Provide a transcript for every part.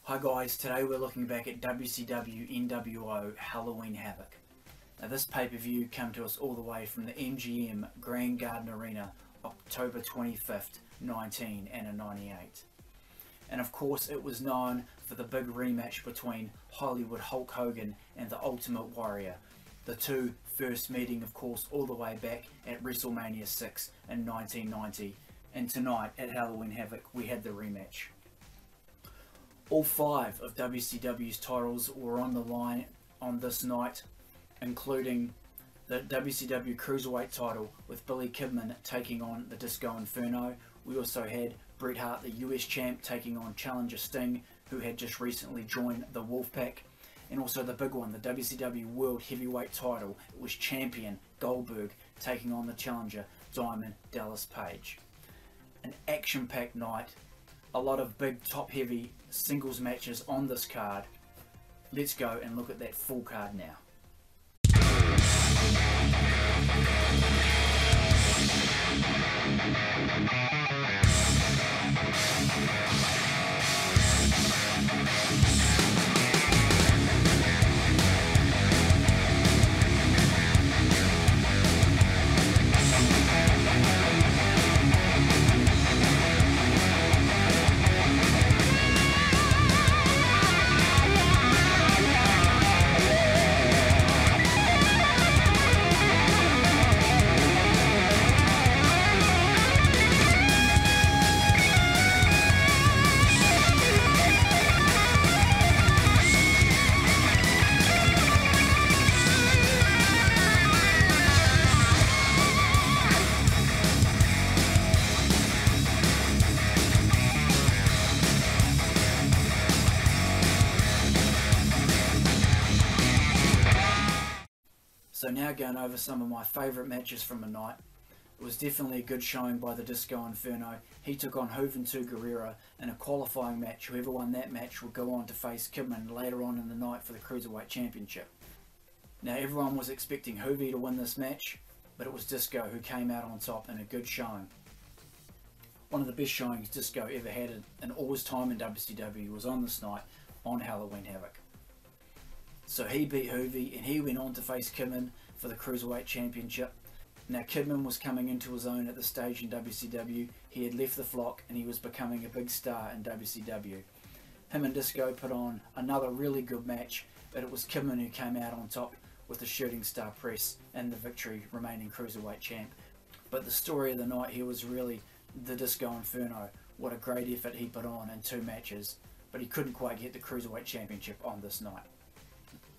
Hi guys, today we're looking back at WCW nWo Halloween Havoc. Now this pay-per-view came to us all the way from the MGM Grand Garden Arena, October 25th, 1998. And of course it was known for the big rematch between Hollywood Hulk Hogan and the Ultimate Warrior. The two first meeting of course all the way back at WrestleMania 6 in 1990. And tonight at Halloween Havoc we had the rematch. All 5 of WCW's titles were on the line on this night, including the WCW Cruiserweight title with Billy Kidman taking on the Disco Inferno. We also had Bret Hart, the US champ, taking on challenger Sting, who had just recently joined the Wolfpack. And also the big one, the WCW World Heavyweight title. It was champion Goldberg taking on the challenger Diamond Dallas Page. An action-packed night. A lot of big top heavy singles matches on this card. Let's go and look at that full card now. So now going over some of my favourite matches from the night. It was definitely a good showing by the Disco Inferno. He took on Juventud Guerrera in a qualifying match. Whoever won that match would go on to face Kidman later on in the night for the Cruiserweight Championship. Now everyone was expecting Juvi to win this match, but it was Disco who came out on top in a good showing. One of the best showings Disco ever had in all his time in WCW was on this night on Halloween Havoc. So he beat Juvi and he went on to face Kidman for the Cruiserweight Championship. Now Kidman was coming into his own at this stage in WCW. He had left the flock and he was becoming a big star in WCW. Him and Disco put on another really good match, but it was Kidman who came out on top with the shooting star press and the victory, remaining Cruiserweight champ. But the story of the night here was really the Disco Inferno. What a great effort he put on in 2 matches, but he couldn't quite get the Cruiserweight Championship on this night.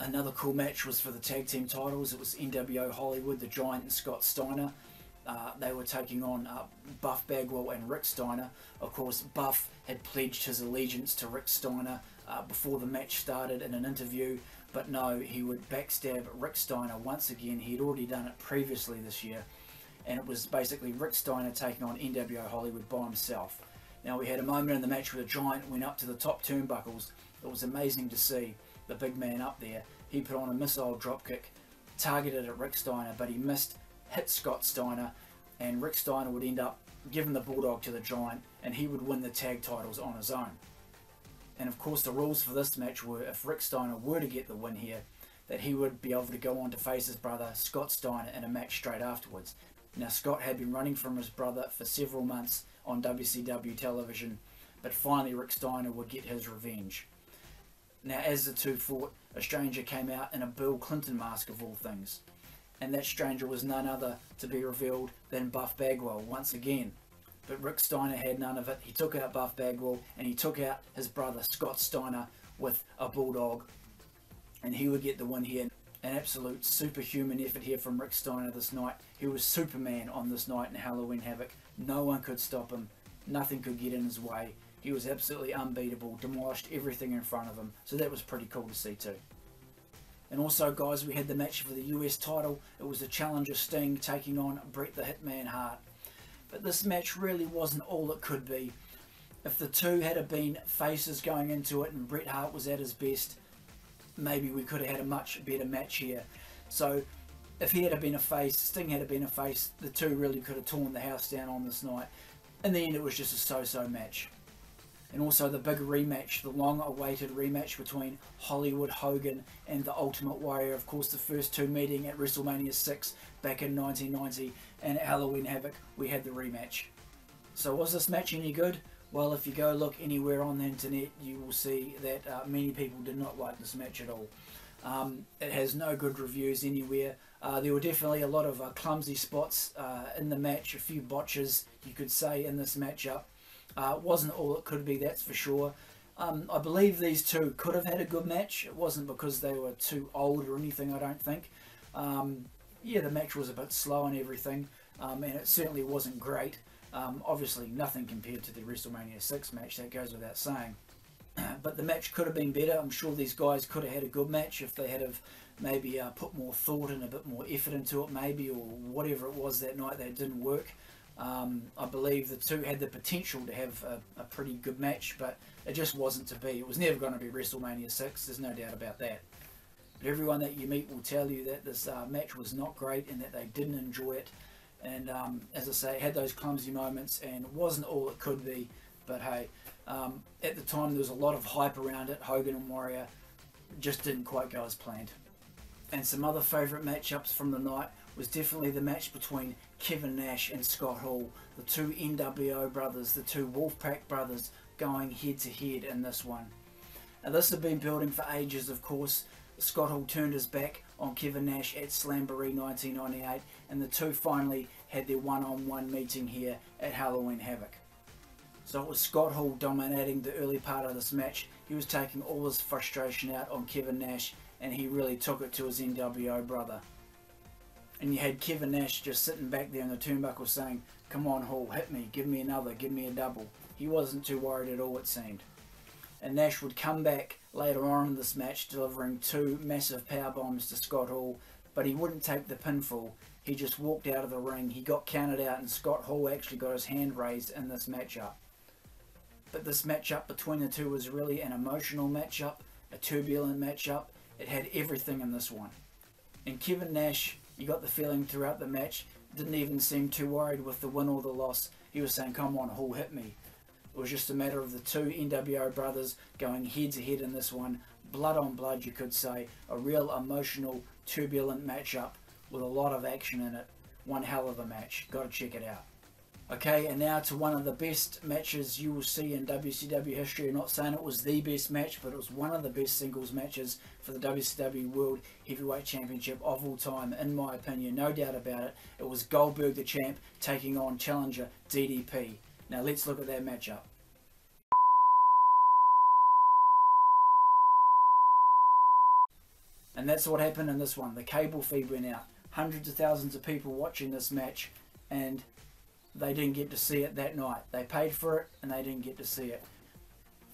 Another cool match was for the tag team titles. It was nWo Hollywood, the Giant and Scott Steiner. They were taking on Buff Bagwell and Rick Steiner. Of course, Buff had pledged his allegiance to Rick Steiner before the match started in an interview, but no, he would backstab Rick Steiner once again. He had already done it previously this year, and it was basically Rick Steiner taking on nWo Hollywood by himself. Now we had a moment in the match where the Giant went up to the top turnbuckles. It was amazing to see the big man up there. He put on a missile dropkick, targeted at Rick Steiner, but he missed, hit Scott Steiner, and Rick Steiner would end up giving the Bulldog to the Giant, and he would win the tag titles on his own. And of course the rules for this match were, if Rick Steiner were to get the win here, that he would be able to go on to face his brother Scott Steiner in a match straight afterwards. Now Scott had been running from his brother for several months on WCW television, but finally Rick Steiner would get his revenge. Now as the two fought, a stranger came out in a Bill Clinton mask of all things. And that stranger was none other to be revealed than Buff Bagwell once again. But Rick Steiner had none of it. He took out Buff Bagwell and he took out his brother Scott Steiner with a Bulldog. And he would get the win here. An absolute superhuman effort here from Rick Steiner this night. He was Superman on this night in Halloween Havoc. No one could stop him. Nothing could get in his way. He was absolutely unbeatable, demolished everything in front of him, so that was pretty cool to see too. And also guys, we had the match for the US title. It was the challenger Sting taking on Bret the Hitman Hart. But this match really wasn't all it could be. If the two had been faces going into it and Bret Hart was at his best, maybe we could have had a much better match here. So if he had been a face, Sting had been a face, the two really could have torn the house down on this night. In the end it was just a so-so match. And also the big rematch, the long-awaited rematch between Hollywood Hogan and the Ultimate Warrior. Of course, the first two meeting at WrestleMania 6 back in 1990, and at Halloween Havoc we had the rematch. So was this match any good? Well, if you go look anywhere on the internet, you will see that many people did not like this match at all. It has no good reviews anywhere. There were definitely a lot of clumsy spots in the match, a few botches you could say in this matchup. It wasn't all it could be, that's for sure. I believe these two could have had a good match. It wasn't because they were too old or anything, I don't think. Yeah, the match was a bit slow and everything, and it certainly wasn't great. Obviously nothing compared to the WrestleMania 6 match, that goes without saying. But the match could have been better. I'm sure these guys could have had a good match if they had have maybe put more thought and a bit more effort into it, maybe, or whatever it was that night that didn't work. I believe the two had the potential to have a pretty good match, but it just wasn't to be. It was never going to be WrestleMania 6, there's no doubt about that. But everyone that you meet will tell you that this match was not great and that they didn't enjoy it. And as I say, it had those clumsy moments and it wasn't all it could be. But hey, at the time there was a lot of hype around it. Hogan and Warrior just didn't quite go as planned. And some other favourite matchups from the night was definitely the match between Kevin Nash and Scott Hall, the two nWo brothers, the two Wolfpack brothers, going head to head in this one. Now this had been building for ages, of course. Scott Hall turned his back on Kevin Nash at Slamboree 1998, and the two finally had their one-on-one meeting here at Halloween Havoc. So it was Scott Hall dominating the early part of this match. He was taking all his frustration out on Kevin Nash, and he really took it to his nWo brother. And you had Kevin Nash just sitting back there in the turnbuckle saying, "Come on Hall, hit me, give me another, give me a double." He wasn't too worried at all, it seemed. And Nash would come back later on in this match delivering two massive power bombs to Scott Hall, but he wouldn't take the pinfall. He just walked out of the ring. He got counted out, and Scott Hall actually got his hand raised in this matchup. But this matchup between the two was really an emotional matchup, a turbulent matchup. It had everything in this one. And Kevin Nash, you got the feeling throughout the match, didn't even seem too worried with the win or the loss. He was saying, "Come on, Hall, hit me." It was just a matter of the two nWo brothers going head to head in this one. Blood on blood, you could say. A real emotional, turbulent matchup with a lot of action in it. One hell of a match. Got to check it out. Okay, and now to one of the best matches you will see in WCW history. I'm not saying it was the best match, but it was one of the best singles matches for the WCW World Heavyweight Championship of all time, in my opinion, no doubt about it. It was Goldberg the champ taking on challenger DDP. Now let's look at that matchup. And that's what happened in this one. The cable feed went out. Hundreds of thousands of people watching this match, and they didn't get to see it that night. They paid for it and they didn't get to see it.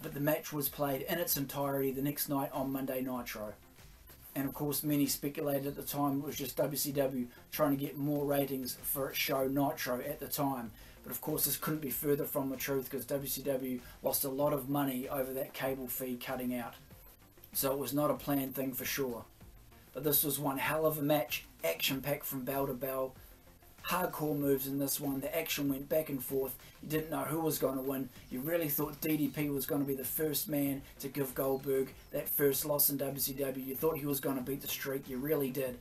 But the match was played in its entirety the next night on Monday Nitro. And of course many speculated at the time it was just WCW trying to get more ratings for its show Nitro at the time. But of course this couldn't be further from the truth, because WCW lost a lot of money over that cable feed cutting out. So it was not a planned thing for sure. But this was one hell of a match, action-packed from bell to bell. Hardcore moves in this one. The action went back and forth. You didn't know who was going to win. You really thought DDP was going to be the first man to give Goldberg that first loss in WCW. You thought he was going to beat the streak. You really did.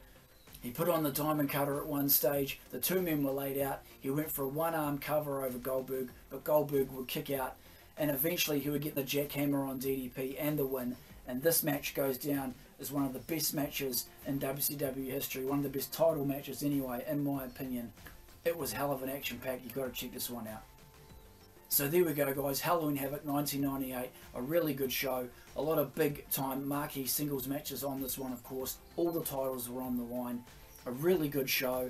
He put on the diamond cutter at one stage. The two men were laid out. He went for a one-arm cover over Goldberg, but Goldberg would kick out. And eventually he would get the jackhammer on DDP and the win. And this match goes down as one of the best matches in WCW history. One of the best title matches anyway, in my opinion. It was hell of an action pack. You've got to check this one out. So there we go, guys. Halloween Havoc 1998. A really good show. A lot of big time marquee singles matches on this one, of course. All the titles were on the line. A really good show.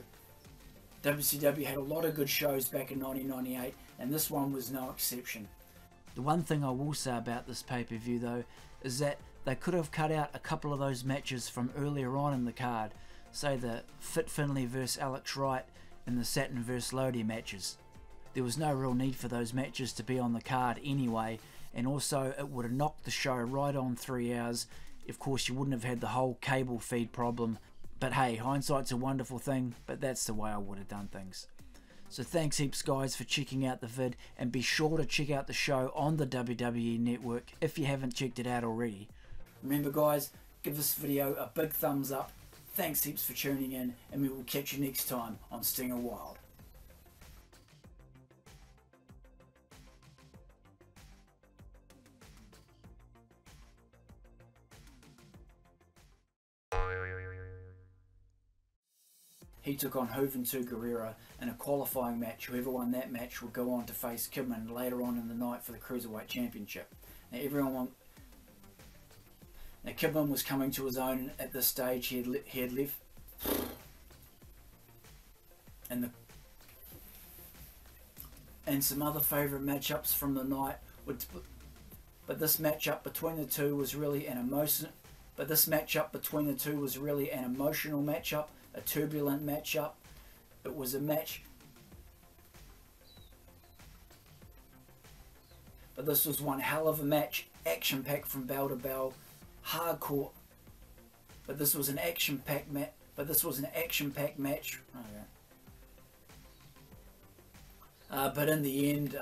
WCW had a lot of good shows back in 1998, and this one was no exception. The one thing I will say about this pay-per-view though is that they could have cut out a couple of those matches from earlier on in the card, say the Fit Finlay vs Alex Wright and the Saturn vs Lodi matches. There was no real need for those matches to be on the card anyway, and also it would have knocked the show right on 3 hours. Of course you wouldn't have had the whole cable feed problem, but hey, hindsight's a wonderful thing, but that's the way I would have done things. So thanks heaps guys for checking out the vid, and be sure to check out the show on the WWE Network if you haven't checked it out already. Remember guys, give this video a big thumbs up. Thanks heaps for tuning in, and we will catch you next time on Stinger Wild. He took on Juventud Guerrera in a qualifying match. Whoever won that match would go on to face Kidman later on in the night for the Cruiserweight Championship. Now Kidman was coming to his own at this stage. He had left, and some other favourite matchups from the night but this matchup between the two was really an emotional matchup, a turbulent matchup. It was a match, but this was one hell of a match, action-packed from bell to bell, hardcore. But this was an action-packed match. But in the end,